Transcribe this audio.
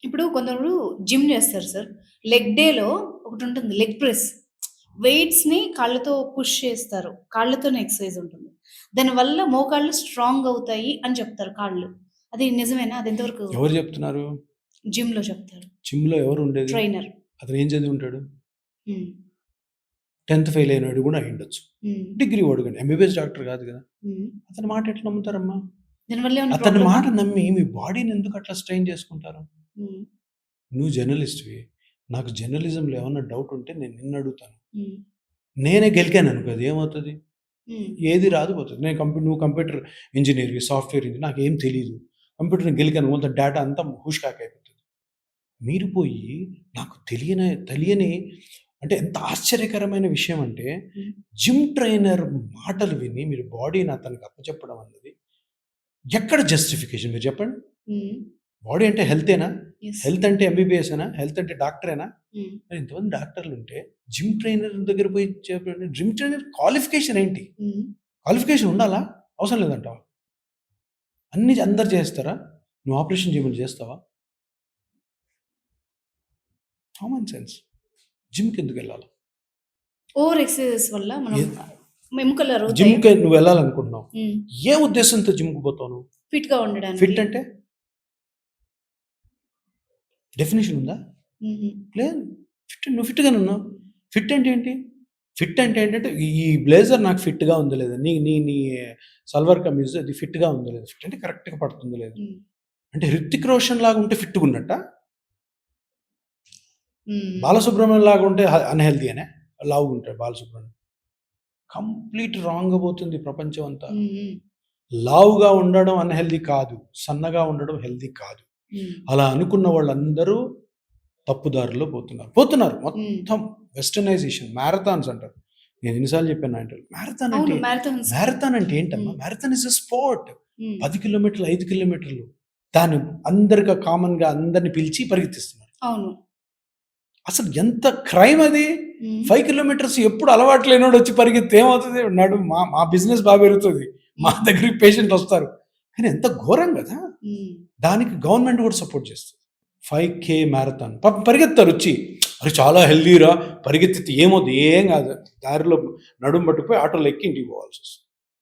ఇప్పుడు కొందరు జిమ్ చేస్తారు సార్. లెగ్ డేలో ఒకటుంటుంది లెగ్ ప్రెస్. వెయిట్స్‌ని కాళ్ళతో పుష్ చేస్తారు. కాళ్ళతోనే ఎక్సర్‌సైజ్ ఉంటుంది. దానివల్ల మోకాళ్ళు స్ట్రాంగ్ అవుతాయి అని చెప్తారు కాళ్ళు. అది నిజమేనా? అది ఎంతవరకు ఎవరు చెప్తున్నారు? జిమ్‌లో చెప్తారు. జిమ్‌లో ఎవరు ఉండేది? ట్రైనర్. అతను ఏం చదివి ఉంటాడు? హ్మ్. 10థ్ ఫెయిల్ అయినోడు కూడా అయ్యుండొచ్చు. హ్మ్. డిగ్రీ వాడు గాని ఎంబీబీఎస్ డాక్టర్ కాదు కదా! హ్మ్. అతని మాట ఎట్లా నమ్ముతారమ్మా? దానివల్ల ఏమన్నా అతని ప్రాబ్లమా? మాట నమ్మి మీ బాడీని ఎందుకు అట్లా స్ట్రెయిన్ చేసుకుంటారు? హ్మ్. నువ్వు జర్నలిస్ట్‌వి. నాకు జర్నలిజంలో ఏమన్నా డౌట్ ఉంటే నేను నిన్ను అడుగుతాను. హ్మ్. నేనే గెలికాననుకో అది ఏమవుతది? హ్మ్. ఏది రాదు పోతది. నువ్వు కంప్యూటర్ ఇంజినీర్‌వి, సాఫ్ట్‌వేర్ ఇంజినీర్ నాకేం తెలీదు. కంప్యూటర్‌ని గెలికాను మొత్తం డేటా అంతా హుష్ అయిపోతది. మీరు పోయి నాకు తెలియని అంటే ఎంత ఆశ్చర్యకరమైన విషయం అంటే హ్మ్. జిమ్ ట్రైనర్ మాటలు విని మీరు బాడీని అతనికి అప్పచెప్పడం అన్నది ఎక్కడ జస్టిఫికేషన్ మీరు చెప్పండి? హ్మ్. బాడీ అంటే హెల్తేనా? యెస్. హెల్త్ అంటే ఎంబీబీఎసేనా? హెల్త్ అంటే డాక్టరేనా? హ్మ్. మరి ఇంతమంది డాక్టర్లుంటే జిమ్ ట్రైనర్ దగ్గర పోయి చెప్పండి. జిమ్ ట్రైనర్ క్వాలిఫికేషన్ ఏంటి? హ్మ్. క్వాలిఫికేషన్ ఉండాలా? అవసరం లేదంటావా? అన్నీ అందరు చేస్తారా? నువ్వు ఆపరేషన్ చేయమని చేస్తావా? Common sense. జిమ్‌కెందుకెళ్ళాలి? ఓవర్ ఎక్సర్‌సైజెస్ వల్ల మనం ఏ ఎముకలు అరుగుతాయా? జిమ్‌కి నువ్వెళ్ళాలనుకుంటున్నావు. హ్మ్. ఏ ఉద్దేశంతో జిమ్‌కి పోతావు నువ్వు? ఫిట్‌గా ఉండడానికి. ఫిట్ అంటే? డెఫినిషన్ ఉందా? హుహు. లేదు. నువ్వు ఫిట్‌గానే ఉన్నావు. ఫిట్ అంటే ఏంటి? ఫిట్ అంటే ఏంటంటే ఈ బ్లేజర్ నాకు ఫిట్‌గా ఉందో లేదా? నీ నీ నీ సల్వార్ కమీజ్ అది ఫిట్‌గా ఉందో లేదా? ఫిట్ అంటే కరెక్ట్‌గా పడుతుందో లేదా? హ్మ్. అంటే 'హృతిక్ రోషన్' లాగా ఉంటే ఫిట్‌గా ఉన్నట్టా? హ్మ్. 'బాలసుబ్రహ్మణ్యం' లాగా ఉంటే అన్‌హెల్తీయేనా? లావుగుంటాడు 'బాలసుబ్రహ్మణ్యం.' కంప్లీట్ రాంగ్‌గా పోతుంది ప్రపంచం అంతా. హ్మ్. హ్మ్. లావుగా ఉండడం అన్‌హెల్తీ కాదు. సన్నగా ఉండడం హెల్తీ కాదు. హ్మ్. అలా అనుకున్న వాళ్ళందరూ తప్పుదారిలో పోతున్నారు. పోతున్నారు. హ్మ్. మొత్తం వెస్టర్నైజేషన్ మ్యారథాన్స్ అంటారు. నేను ఎన్ని సార్లు చెప్పాను నా ఇంటర్వ్యూలో. అవును. మారథాన్స్. మ్యారథాన్ అంటే ఏంటమ్మా? హ్మ్. Marathon is a sport. హ్మ్. 10 కిలోమీటర్లు, 5 కిలోమీటర్లు. దాన్ని అందరికి కామన్‌గా అందరిని పిలిచి పరిగెత్తిస్తున్నారు. అవును. అసలు ఎంత క్రైమ్ అది? హ్మ్. 5 కిలోమీటర్స్ ఎప్పుడు అలవాటు లేనోడు వచ్చి పరిగెత్తితే ఏమవుతది? మా మా బిజినెస్ బా పెరుగుతది. మా హ్మ్. దగ్గరికి పేషెంట్లు వస్తారు. కానీ ఎంత ఘోరం గదా! హ్మ్. దానికి గవర్నమెంట్ కూడా సపోర్ట్ చేస్తది. 5K మ్యారథాన్ పాపం పరిగెత్తారొచ్చి. అరె! చాలా హెల్తీరా పరిగెత్తితే ఏమవుద్ది? ఏం కాదు. దారిలో నడుము పట్టుకుపోయి ఆటోలో ఎక్కి ఇంటికి పోవాల్సొస్తుంది.